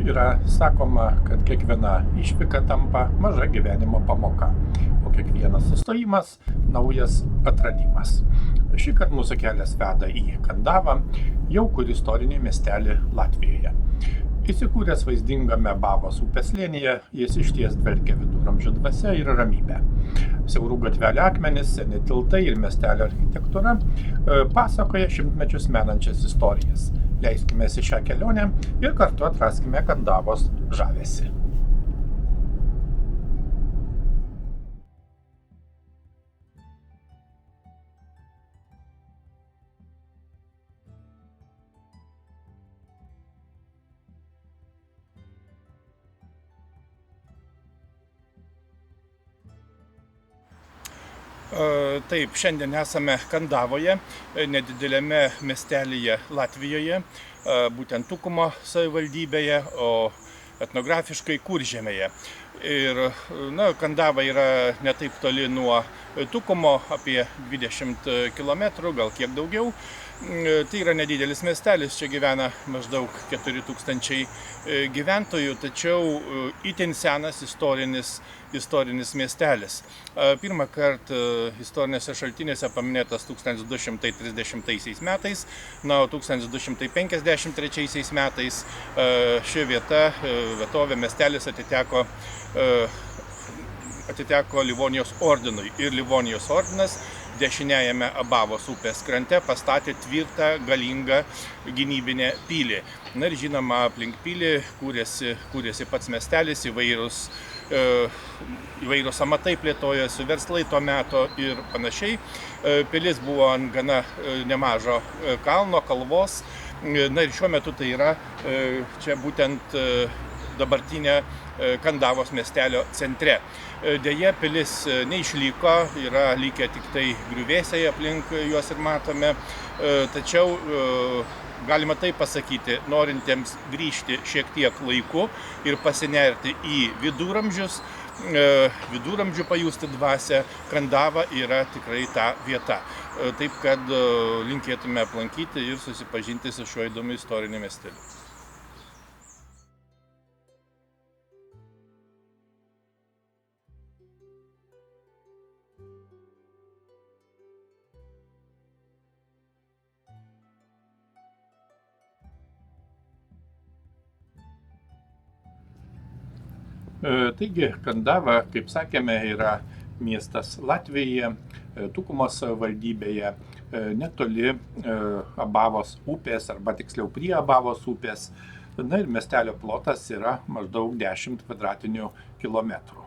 Yra sakoma, kad kiekviena išvyka tampa maža gyvenimo pamoka, o kiekvienas sustojimas naujas atradimas. Šįkart mūsų kelias veda į Kandavą, jaukų istorinį miestelį Latvijoje. Įsikūręs vaizdingame Babos upės slėnyje, jis išties dvelkia viduramžių dvasia ir ramybė. Siaurų gatvelė akmenys, seni tiltai ir miestelio architektūra pasakoja šimtmečius menančias istorijas. Leiskime į šią kelionę ir kartu atraskime Kandavos žavesį. Taip, šiandien esame Kandavoje, nedidelėme miestelyje Latvijoje, būtent Tukumo savivaldybėje, o etnografiškai Kuržemėje. Ir Kandava yra netaip toli nuo Tukumo, apie 20 km, gal kiek daugiau. Tai yra nedidelis miestelis, čia gyvena maždaug 4000 gyventojų, tačiau itin senas istorinis miestelis. Pirmą kartą istorinėse šaltinėse paminėtas 1230 metais, o 1253 metais ši vietovė, miestelis atiteko Livonijos ordinui ir Livonijos ordinas dešiniajame Abavos upės krante pastatė tvirtą, galingą gynybinę pilį. Ir žinoma, aplink pilį kūrėsi pats miestelis, įvairūs amatai plėtojosi, verslai to meto ir panašiai. Pilis buvo ant gana nemažo kalvos. Ir šiuo metu tai yra čia būtent dabartinė Kandavos miestelio centre. Deja, pilis neišliko, yra likę tik tai griuvėsiai aplink juos ir matome, tačiau galima taip pasakyti, norintiems grįžti šiek tiek laiku ir pasinerti į viduramžių pajusti dvasią, Kandava yra tikrai ta vieta. Taip kad linkėtume aplankyti ir susipažinti su šiuo įdomiu istoriniu miesteliu. Taigi, Kandava, kaip sakėme, yra miestas Latvijoje, Tukumo savivaldybėje, netoli Abavos upės, arba tiksliau prie Abavos upės. Ir miestelio plotas yra maždaug 10 kvadratinių kilometrų.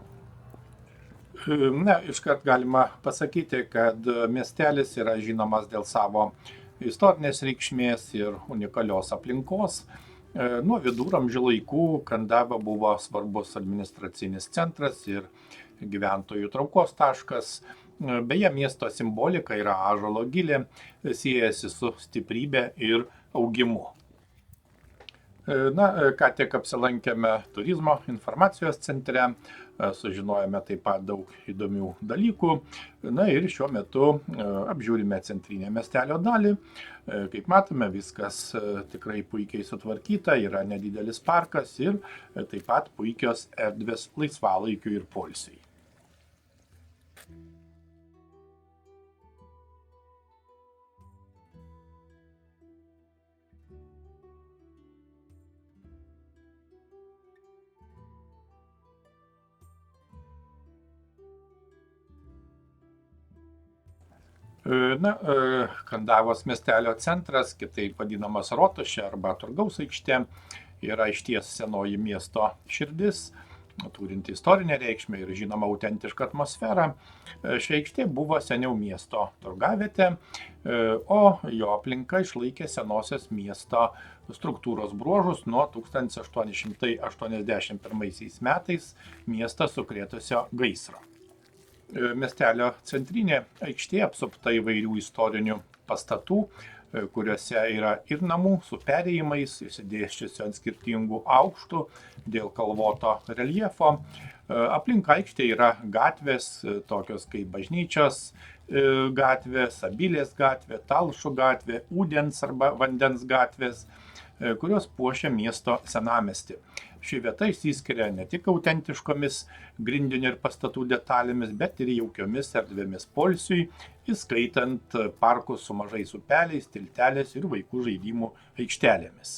Iškart galima pasakyti, kad miestelis yra žinomas dėl savo istorinės reikšmės ir unikalios aplinkos. Nuo viduramžių laikų Kandava buvo svarbus administracinis centras ir gyventojų traukos taškas. Beje, miesto simbolika yra ąžuolo gilė, siejasi su stiprybe ir augimu. Ką tik apsilankėme turizmo informacijos centre, sužinojome taip pat daug įdomių dalykų. Ir šiuo metu apžiūrime centrinę miestelio dalį. Kaip matome, viskas tikrai puikiai sutvarkyta, yra nedidelis parkas ir taip pat puikios erdvės laisvalaikiui ir poilsiui. Kandavos miestelio centras, kitaip vadinamas rotušė arba turgaus aikštė, yra išties senoji miesto širdis, turinti istorinę reikšmę ir žinoma autentišką atmosferą. Ši aikštė buvo seniau miesto turgavietė, o jo aplinka išlaikė senosios miesto struktūros bruožus nuo 1881 metais miestą sukrėtusio gaisro. Miestelio centrinė aikštė apsupta įvairių istorinių pastatų, kuriuose yra ir namų su perėjimais, išsidėsčiusių ant skirtingų aukštų dėl kalvoto reljefo. Aplink aikštę yra gatvės, tokios kaip Bažnyčios gatvė, Sabilės gatvė, Talšų gatvė, Ūdens arba Vandens gatvės, kurios puošia miesto senamiestį. Ši vieta išsiskiria ne tik autentiškomis grindinio ir pastatų detalėmis, bet ir jaukiomis erdvėmis poilsiui, įskaitant parkus su mažais upeliais, tilteliais ir vaikų žaidimų aikštelėmis.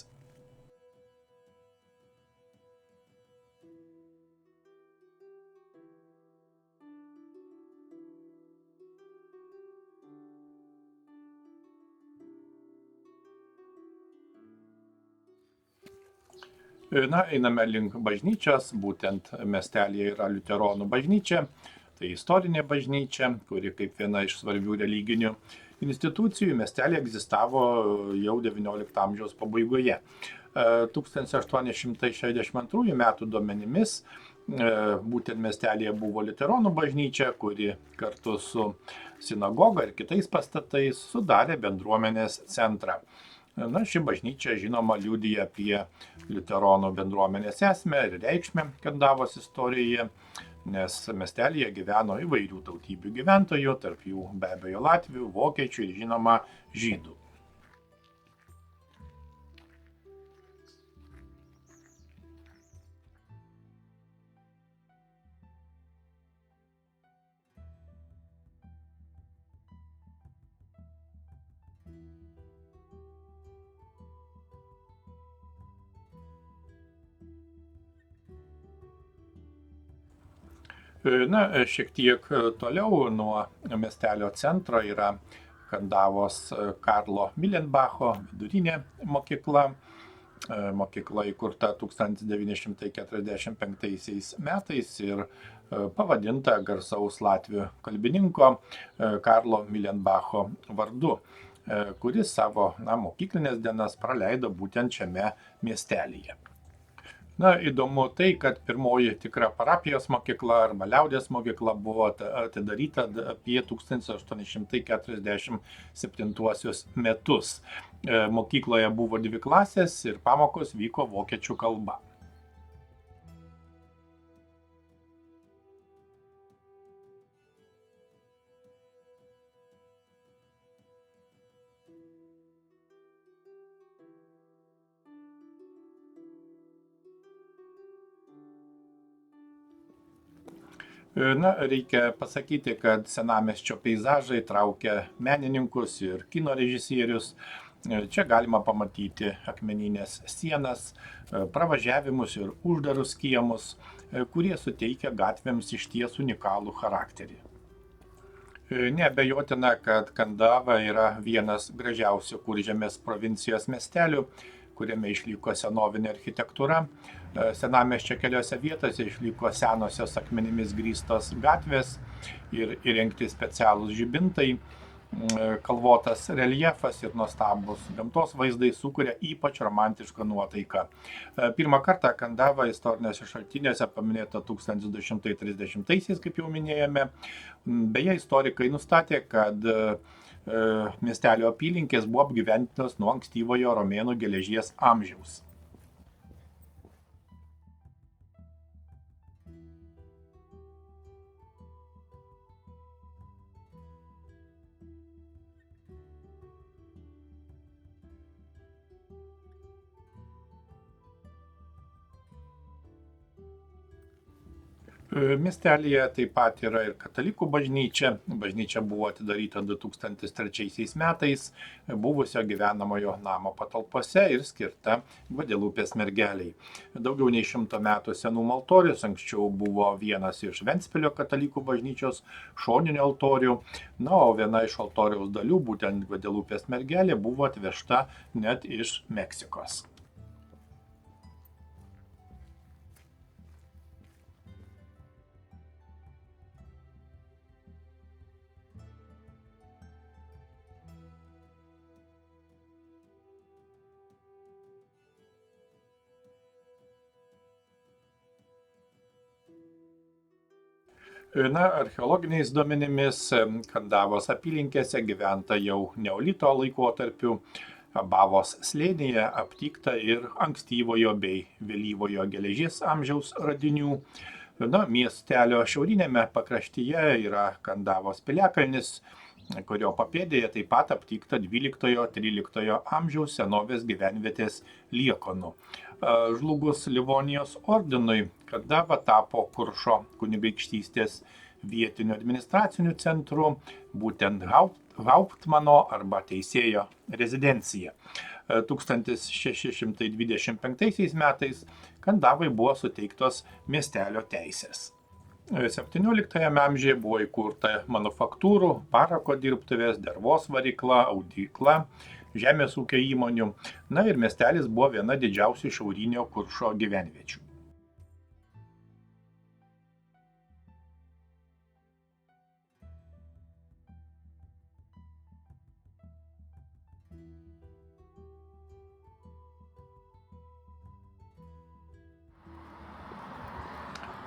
Na, einame link bažnyčios, būtent miestelėje yra liuteronų bažnyčia, tai istorinė bažnyčia, kuri kaip viena iš svarbių religinių institucijų miestelėje egzistavo jau XIX amžiaus pabaigoje. 1862 metų duomenimis būtent miestelėje buvo liuteronų bažnyčia, kuri kartu su sinagoga ir kitais pastatais sudarė bendruomenės centrą. Na, ši bažnyčia žinoma liudija apie liuteronų bendruomenės esmę ir reikšmę Kandavos istorijoje, nes miestelėje gyveno įvairių tautybių gyventojų, tarp jų be abejo latvių, vokiečių ir žinoma žydų. Na, šiek tiek toliau nuo miestelio centro yra Kandavos Karlo Milenbacho vidurinė mokykla. Mokykla įkurta 1945 metais ir pavadinta garsaus latvių kalbininko Karlo Milenbacho vardu, kuris savo mokyklinės dienas praleido būtent šiame miestelyje. Na, įdomu tai, kad pirmoji tikra parapijos mokykla arba liaudės mokykla buvo atidaryta apie 1847 metus. Mokykloje buvo 2 klasės ir pamokos vyko vokiečių kalba. Na, reikia pasakyti, kad senamiesčio peizažai traukia menininkus ir kino režisierius. Čia galima pamatyti akmeninės sienas, pravažiavimus ir uždarus kiemus, kurie suteikia gatvėms išties unikalų charakterį. Neabejotina, kad Kandava yra vienas gražiausių Kuržemės provincijos miestelių, kuriame išliko senovinė architektūra. Senamiesčio keliose vietose išliko senosios akmenimis grįstos gatvės ir įrengti specialūs žibintai. Kalvotas reljefas ir nuostabus gamtos vaizdai sukuria ypač romantišką nuotaiką. Pirmą kartą Kandava istoriniuose šaltiniuose paminėta 1230-aisiais, kaip jau minėjome. Beje, istorikai nustatė, kad miestelio apylinkės buvo apgyvendintos nuo ankstyvojo romėnų geležies amžiaus. Miestelyje taip pat yra ir katalikų bažnyčia. Bažnyčia buvo atidaryta 2003 metais buvusio gyvenamojo namo patalpose ir skirta Gvadelupės mergeliai. Daugiau nei 100 metų senumo altorius anksčiau buvo vienas iš Ventspilio katalikų bažnyčios šoninių altorių. Na, o viena iš altoriaus dalių, būtent Gvadelupės mergelė, buvo atvežta net iš Meksikos. Na, archeologiniais duomenimis Kandavos apylinkėse gyventa jau neolito laikotarpiu. Abavos slėnyje aptikta ir ankstyvojo bei vėlyvojo geležies amžiaus radinių. Na, miestelio šiaurinėme pakraštyje yra Kandavos piliakalnis, kurio papėdėje taip pat aptikta 12-13 amžiaus senovės gyvenvietės liekonų. Žlugus Livonijos ordinui, Kandava tapo Kuršo kunigaikštystės vietiniu administraciniu centru, būtent Hauptmano arba teisėjo rezidencija. 1625 metais Kandavai buvo suteiktos miestelio teisės. 17 amžiuje buvo įkurta manufaktūrų, parako dirbtuvės, dervos varykla, audykla, žemės ūkio įmonių. Na ir miestelis buvo viena didžiausių šiaurinio Kuršo gyvenviečių.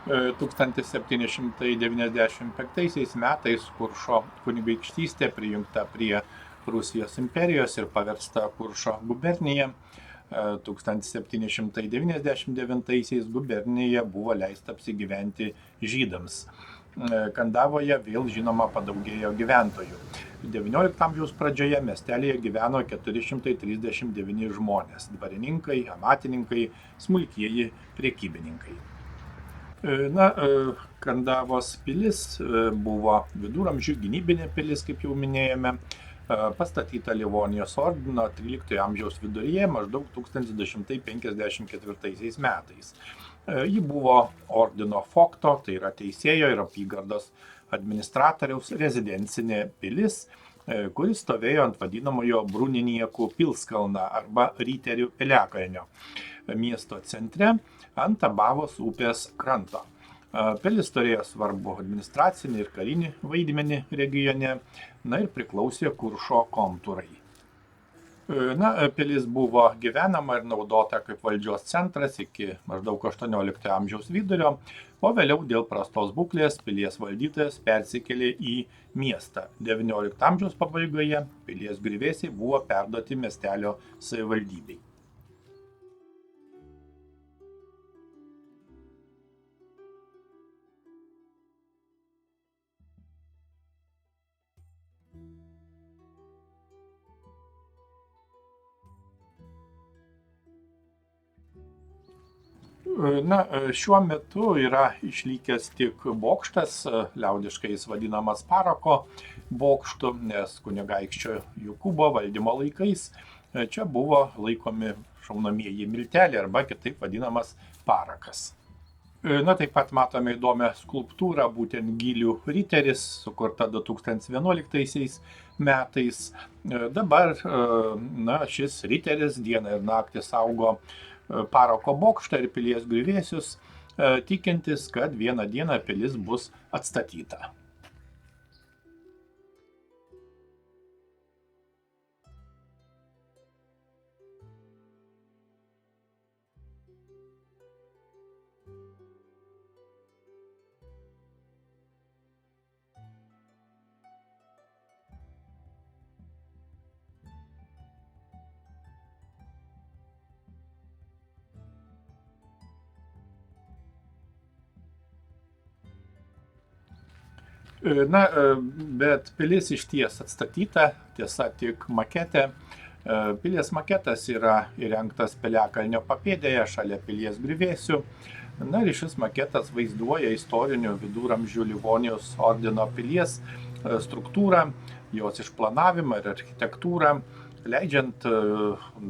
E, 1795 metais Kuršo kunigaikštystė prijungta prie Rusijos imperijos ir paversta Kuršo gubernija. 1799 gubernijoje buvo leista apsigyventi žydams. Kandavoje vėl žinoma padaugėjo gyventojų. XIX amžiaus pradžioje miestelėje gyveno 439 žmonės – dvarininkai, amatininkai, smulkieji prekybininkai. Kandavos pilis buvo viduramžių gynybinė pilis, kaip jau minėjome, pastatyta Livonijos ordino 13 amžiaus viduryje, maždaug 1254 metais. Ji buvo ordino fokto, tai yra teisėjo ir apygardos administratoriaus rezidencinė pilis, kuris stovėjo ant vadinamojo Bruniniekų pilskalna arba Ryterių piliakalnio miesto centre ant Abavos upės kranto. Pilis turėjo svarbu administracinį ir karinį vaidmenį regione, ir priklausė Kuršo komtūrai. Pilis buvo gyvenama ir naudota kaip valdžios centras iki maždaug 18 amžiaus vidurio, o vėliau dėl prastos būklės pilies valdytojas persikėlė į miestą. 19 amžiaus pabaigoje pilies griuvėsiai buvo perduoti miestelio savivaldybei. Šiuo metu yra išlikęs tik bokštas, liaudiškai jis vadinamas parako bokštu, nes kunigaikščio Jokūbo valdymo laikais čia buvo laikomi šaunamieji milteliai arba kitaip vadinamas parakas. Taip pat matome įdomią skulptūrą, būtent Gylių riteris, sukurta 2011 metais. Dabar šis riteris dieną ir naktį saugo parako bokštą ir pilies griuvėsius, tikintis, kad vieną dieną pilis bus atstatyta. Bet pilis išties atstatyta, tiesa tik makete. Pilies maketas yra įrengtas piliakalnio papėdėje šalia pilies griuvėsių. Ir šis maketas vaizduoja istorinių viduramžių Livonijos ordino pilies struktūrą, jos išplanavimą ir architektūrą, leidžiant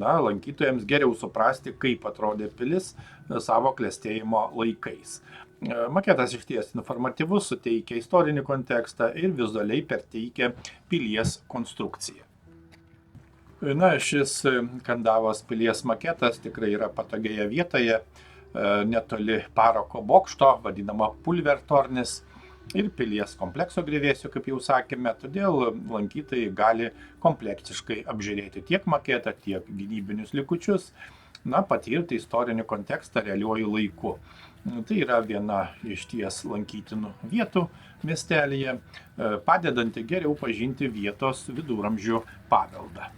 lankytojams geriau suprasti, kaip atrodė pilis savo klestėjimo laikais. Maketas išties informatyvus, suteikia istorinį kontekstą ir vizualiai perteikia pilies konstrukciją. Šis Kandavos pilies maketas tikrai yra patogioje vietoje, netoli parako bokšto, vadinama Pulvertornis, ir pilies komplekso griuvėsių, kaip jau sakėme, todėl lankytojai gali kompleksiškai apžiūrėti tiek maketą, tiek gynybinius likučius, patirti istorinį kontekstą realiuoju laiku. Tai yra viena iš ties lankytinų vietų miestelyje, padedanti geriau pažinti vietos viduramžių paveldą.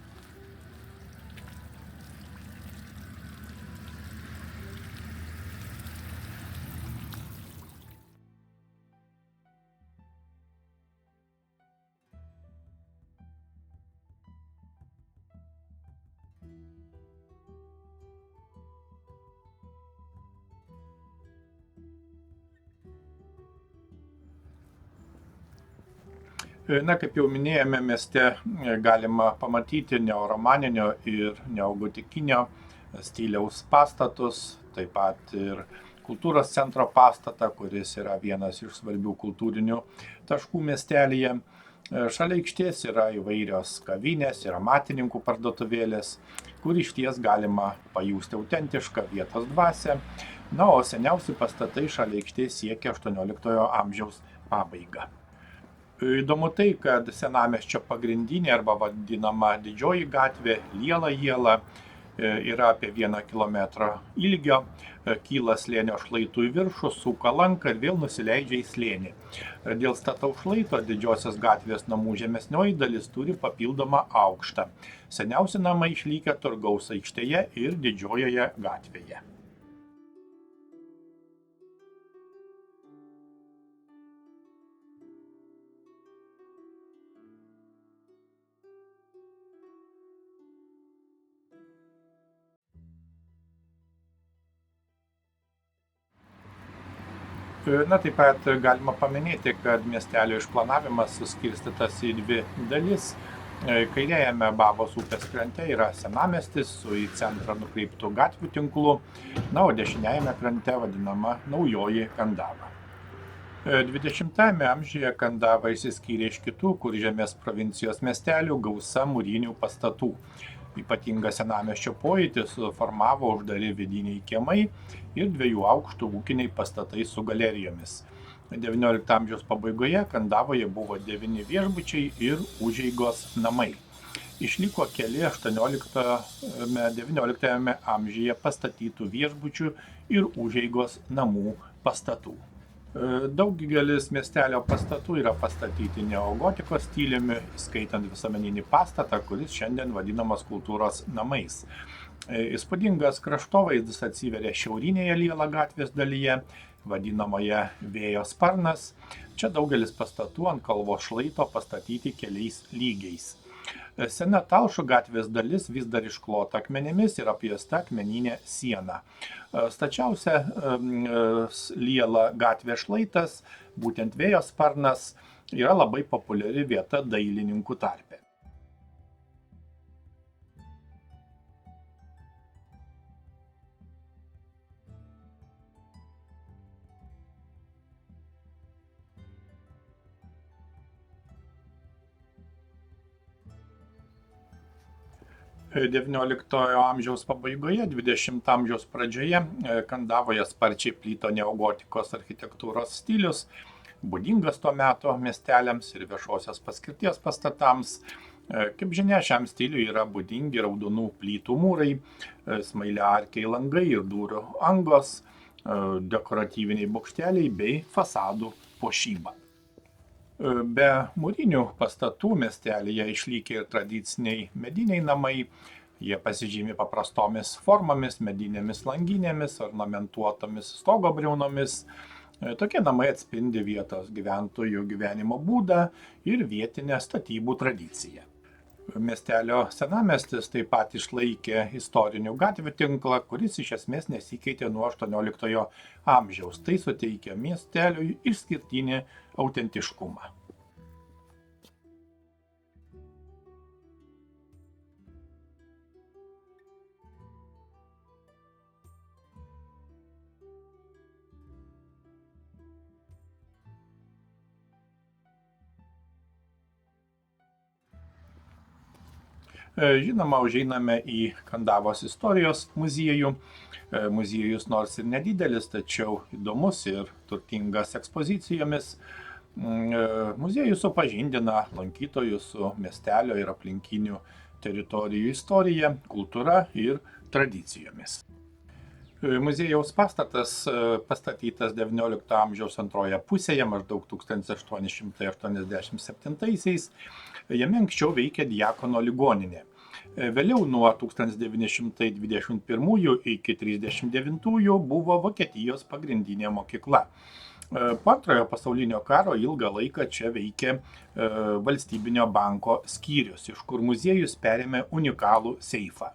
Na, kaip jau minėjome, mieste galima pamatyti neoromaninio ir neogotikinio stiliaus pastatus, taip pat ir kultūros centro pastatą, kuris yra vienas iš svarbių kultūrinių taškų miestelyje. Šalia aikštės yra įvairios kavinės ir amatininkų parduotuvėlės, kur išties galima pajusti autentišką vietos dvasią. Na, o seniausi pastatai šalia aikštės siekia 18 amžiaus pabaigą. Įdomu tai, kad senamiesčio pagrindinė arba vadinama didžioji gatvė Liela iela yra apie 1 kilometrą ilgio, kyla slėnio šlaitų į viršų, suka lanką ir vėl nusileidžia į slėnį. Dėl stataus šlaito didžiosios gatvės namų žemesnioji dalis turi papildomą aukštą. Seniausi namai išlikę Turgaus aikštėje ir didžiojoje gatvėje. Na, taip pat galima paminėti, kad miestelio išplanavimas suskirstytas į 2 dalis. Kairėjame Babos upės krante yra senamiestis su į centrą nukreiptų gatvių tinklu, na, o dešiniajame krante vadinama Naujoji Kandava. 20-ame amžiuje Kandava išsiskyrė iš kitų Kuržemės provincijos miestelių gausa mūrinių pastatų. Ypatingą senamiesčio pojūtį suformavo uždari vidiniai kiemai ir 2 aukštų ūkiniai pastatai su galerijomis. XIX amžiaus pabaigoje Kandavoje buvo 9 viešbučiai ir užeigos namai. Išliko keli 18–19 amžiuje pastatytų viešbučių ir užeigos namų pastatų. Daugelis miestelio pastatų yra pastatyti neogotikos stiliumi, skaitant visuomeninį pastatą, kuris šiandien vadinamas kultūros namais. Įspūdingas kraštovaizdis atsiveria šiaurinėje Liela gatvės dalyje, vadinamoje Vėjo sparnas. Čia daugelis pastatų ant kalvos šlaito pastatyti keliais lygiais. Sena Talšų gatvės dalis vis dar išklota akmenimis ir apjuosta akmeninė siena. Stačiausia Liela gatvės šlaitas, būtent Vėjo sparnas, yra labai populiari vieta dailininkų tarpe. XIX amžiaus pabaigoje, XX amžiaus pradžioje Kandavoje sparčiai plyto neogotikos architektūros stilius, būdingas tuo metu miesteliams ir viešosios paskirties pastatams. Kaip žinia, šiam stiliui yra būdingi raudonų plytų mūrai, smailiaarkiai langai ir durų angos, dekoratyviniai bokšteliai bei fasadų puošyba. Be mūrinių pastatų miestelyje išlikę ir tradiciniai mediniai namai. Jie pasižymi paprastomis formomis, medinėmis langinėmis, ornamentuotomis stogo briaunomis. Tokie namai atspindi vietos gyventojų gyvenimo būdą ir vietinę statybų tradiciją. Miestelio senamiestis taip pat išlaikė istorinių gatvių tinklą, kuris iš esmės nesikeitė nuo 18 amžiaus. Tai suteikia miesteliui išskirtinį autentiškumą. Žinoma, užeiname į Kandavos istorijos muziejų. Muziejus nors ir nedidelis, tačiau įdomus ir turtingas ekspozicijomis. Muziejus supažindina lankytojus su miestelio ir aplinkinių teritorijų istorija, kultūra ir tradicijomis. Muziejaus pastatas pastatytas XIX amžiaus antroje pusėje, maždaug 1887-aisiais. Jame anksčiau veikė Diakono ligoninė. Vėliau nuo 1921 iki 1939 buvo Vokietijos pagrindinė mokykla. Po Antrojo pasaulinio karo ilgą laiką čia veikė valstybinio banko skyrius, iš kur muziejus perėmė unikalų seifą.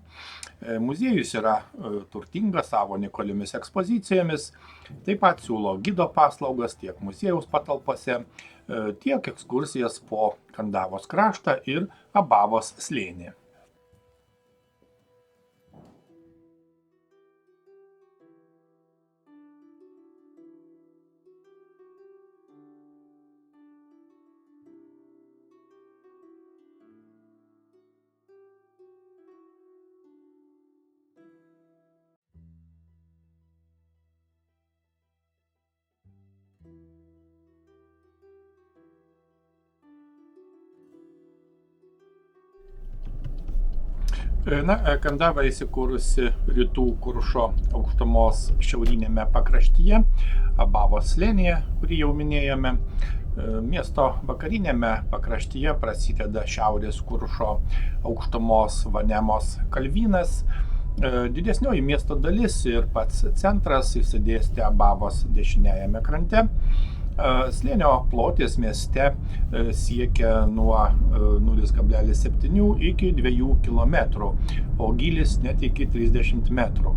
Muziejus yra turtingas savo unikaliomis ekspozicijomis, taip pat siūlo gido paslaugas tiek muziejaus patalpose, tiek ekskursijas po Kandavos kraštą ir Abavos slėnį. Kandava įsikūrusi rytų Kuršo aukštumos šiaurinėme pakraštyje, Abavos slėnyje, kurį jau minėjome. Miesto vakarinėme pakraštyje prasideda šiaurės Kuršo aukštumos Vanemos kalvynas. Didesnioji miesto dalis ir pats centras išsidėstė Abavos dešiniajame krante. Slėnio plotis mieste siekia nuo 0,7 iki 2 km, o gylis net iki 30 metrų.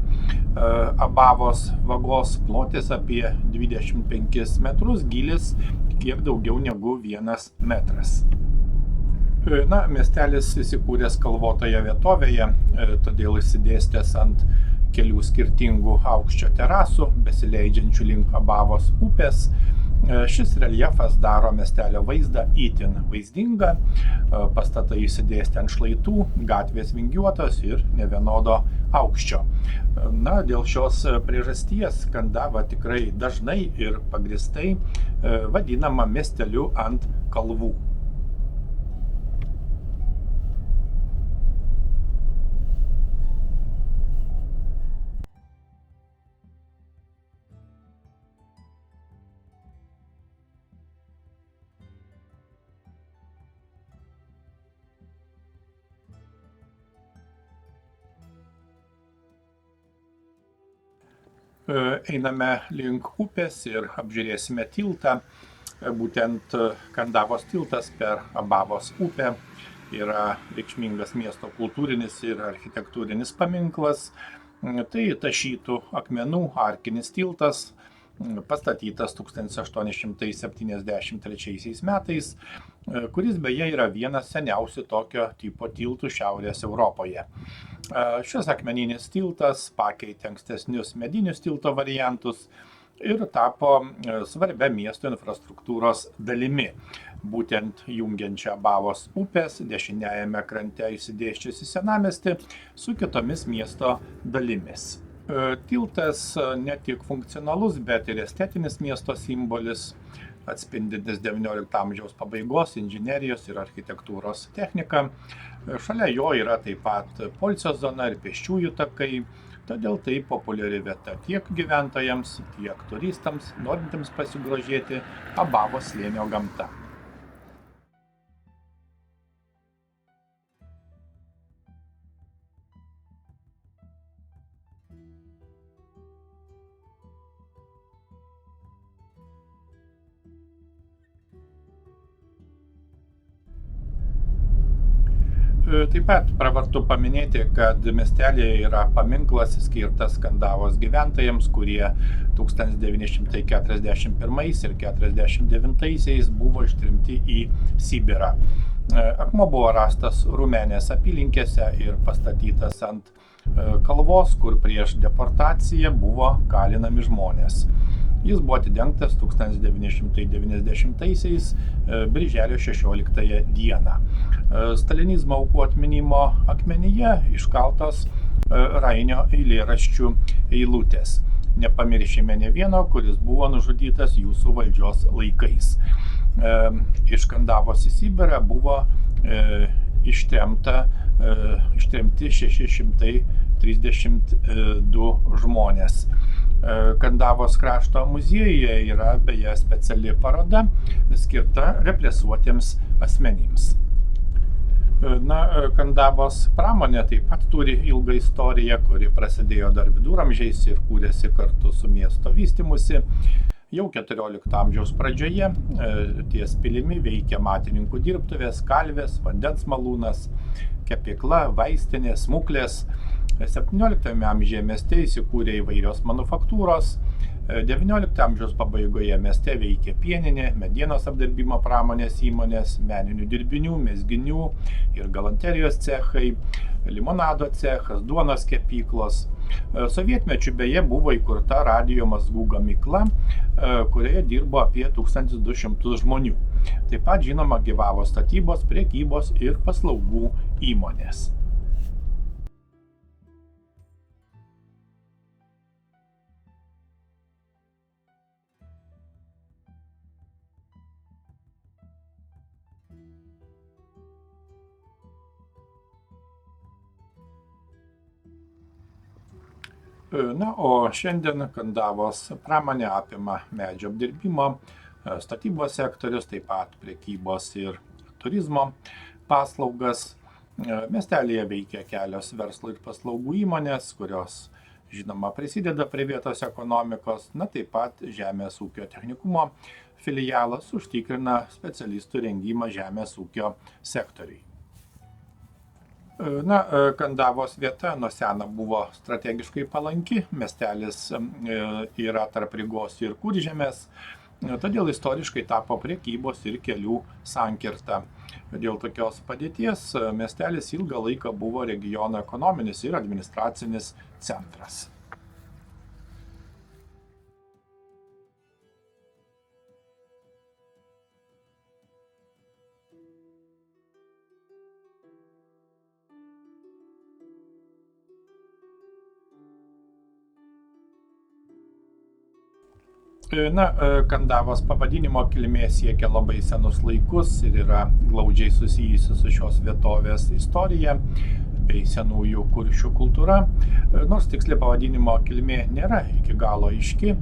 Abavos vagos plotis apie 25 metrus, gylis kiek daugiau negu 1 metras. Miestelis įsikūręs kalvotoje vietovėje, todėl išsidėstęs ant kelių skirtingų aukščio terasų, besileidžiančių link Abavos upės. Šis reljefas daro miestelio vaizdą itin vaizdingą, pastatai išsidėstę ant šlaitų, gatvės vingiuotos ir nevienodo aukščio. Dėl šios priežasties Kandava tikrai dažnai ir pagrįstai vadinama miesteliu ant kalvų. Einame link upės ir apžiūrėsime tiltą. Būtent Kandavos tiltas per Abavos upę yra reikšmingas miesto kultūrinis ir architektūrinis paminklas. Tai tašytų akmenų arkinis tiltas, pastatytas 1873 metais, kuris beje yra vienas seniausių tokio tipo tiltų Šiaurės Europoje. Šis akmeninis tiltas pakeitė ankstesnius medinius tilto variantus ir tapo svarbia miesto infrastruktūros dalimi, būtent jungiančia Abavos upės dešiniajame krante išsidėsčiusi senamiestį su kitomis miesto dalimis. Tiltas ne tik funkcionalus, bet ir estetinis miesto simbolis, atspindintis XIX amžiaus pabaigos inžinerijos ir architektūros techniką. Šalia jo yra taip pat poilsio zona ir pėsčiųjų takai, todėl tai populiari vieta tiek gyventojams, tiek turistams, norintiems pasigrožėti Abavos slėnio gamta. Taip pat pravartu paminėti, kad miestelėje yra paminklas skirtas Kandavos gyventojams, kurie 1941 ir 1949 buvo ištremti į Sibirą. Akmuo buvo rastas Rumenės apylinkėse ir pastatytas ant kalvos, kur prieš deportaciją buvo kalinami žmonės. Jis buvo atidengtas 1990-aisiais birželio 16 dieną. Stalinizmo aukų atminimo akmenyje iškaltos Rainio eilėraščių eilutės. Nepamiršime ne vieno, kuris buvo nužudytas jūsų valdžios laikais. Iš Kandavos į Sibirą buvo ištremti 632 žmonės. Kandavos krašto muziejuje yra beje speciali paroda skirta represuotiems asmenims. Kandavos pramonė taip pat turi ilgą istoriją, kuri prasidėjo dar viduramžiais ir kūrėsi kartu su miesto vystymusi. Jau 14 amžiaus pradžioje ties pilimi veikė matininkų dirbtuvės, kalvės, vandens malūnas, kepykla, vaistinė, smuklės. 17 amžiuje mieste įsikūrė įvairios manufaktūros, XIX amžiaus pabaigoje mieste veikė pieninė, medienos apdirbimo pramonės įmonės, meninių dirbinių, mezginių ir galanterijos cechai, limonado cechas, duonos kepyklos. Sovietmečiu beje buvo įkurta radijo mazgų gamykla, kurioje dirbo apie 1200 žmonių. Taip pat žinoma gyvavo statybos, prekybos ir paslaugų įmonės. Na, o šiandien Kandavos pramonė apima medžio apdirbimo, statybos sektorius, taip pat prekybos ir turizmo paslaugas. Miestelėje veikia kelios verslo ir paslaugų įmonės, kurios, žinoma, prisideda prie vietos ekonomikos. Na, taip pat Žemės ūkio technikumo filialas užtikrina specialistų rengimą žemės ūkio sektoriui. Na, Kandavos vieta nuo seno buvo strategiškai palanki, miestelis yra tarp Rygos ir Kuržemės, todėl istoriškai tapo prekybos ir kelių sankirta. Dėl tokios padėties miestelis ilgą laiką buvo regiono ekonominis ir administracinis centras. Na, Kandavos pavadinimo kilmė siekia labai senus laikus ir yra glaudžiai susijusi su šios vietovės istorija bei senųjų kuršių kultūra. Nors tiksli pavadinimo kilmė nėra iki galo aiški,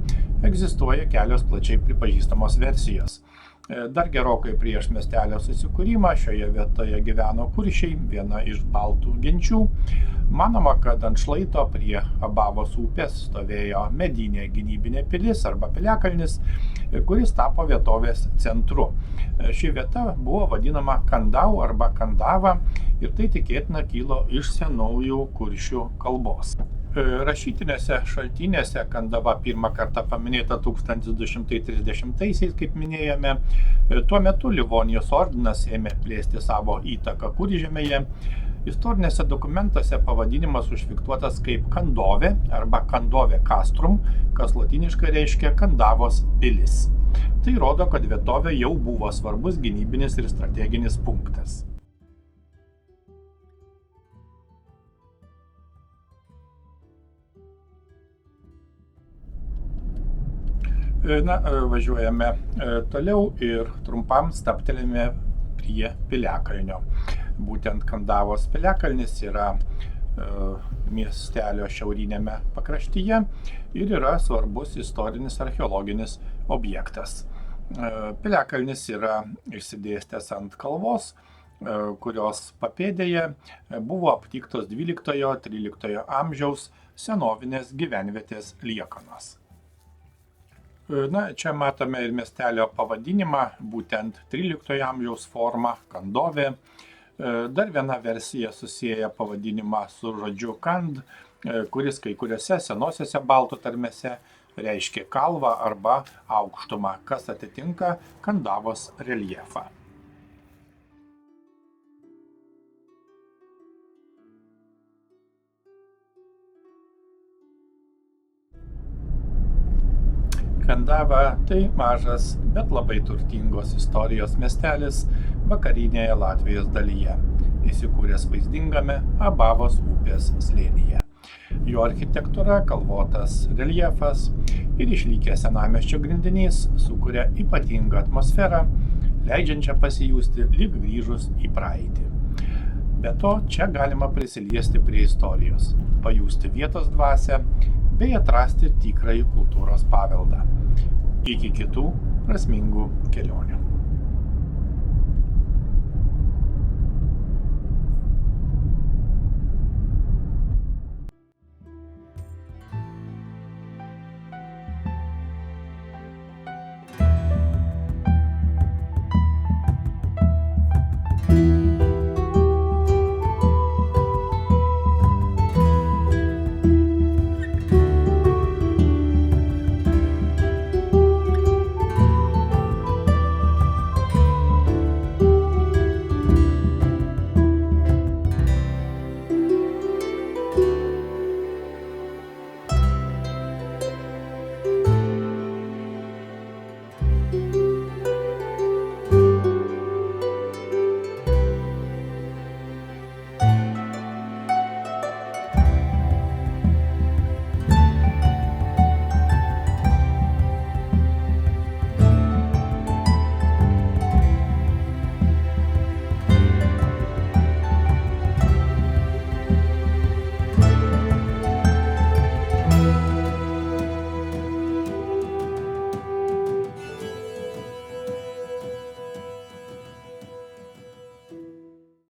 egzistuoja kelios plačiai pripažįstamos versijos. Dar gerokai prieš miestelio susikūrimą šioje vietoje gyveno kuršiai, viena iš baltų genčių. Manoma, kad ant šlaito prie Abavos upės stovėjo medinė gynybinė pilis arba piliakalnis, kuris tapo vietovės centru. Ši vieta buvo vadinama Kandau arba Kandava ir tai tikėtina kilo iš senųjų kuršių kalbos. Rašytiniuose šaltiniuose Kandava pirmą kartą paminėta 1230-aisiais, kaip minėjome. Tuo metu Livonijos ordinas ėmė plėsti savo įtaką Kuržemėje. Istoriniuose dokumentuose pavadinimas užfiksuotas kaip Kandovė arba Kandovė castrum, kas lotyniškai reiškia Kandavos pilis. Tai rodo, kad vietovė jau buvo svarbus gynybinis ir strateginis punktas. Na, važiuojame toliau ir trumpam stabtelėme prie piliakalnio. Būtent Kandavos piliakalnis yra miestelio šiaurinėme pakraštyje ir yra svarbus istorinis archeologinis objektas. Piliakalnis yra išsidėstęs ant kalvos, kurios papėdėje buvo aptiktos 12-13 amžiaus senovinės gyvenvietės liekanos. Na, čia matome ir miestelio pavadinimą, būtent 13 amžiaus formą Kandovė. Dar viena versija susieja pavadinimą su žodžiu Kand, kuris kai kuriuose senosiuose baltų tarmėse reiškia kalvą arba aukštumą, kas atitinka Kandavos reljefą. Kandava tai mažas, bet labai turtingos istorijos miestelis vakarinėje Latvijos dalyje, įsikūręs vaizdingame Abavos upės slėnyje. Jo architektūra, kalvotas reljefas ir išlikęs senamiesčio grindinys sukuria ypatingą atmosferą, leidžiančią pasijusti lyg grįžus į praeitį. Be to, čia galima prisiliesti prie istorijos, pajusti vietos dvasią bei atrasti tikrąjį kultūros paveldą. Iki kitų prasmingų kelionių.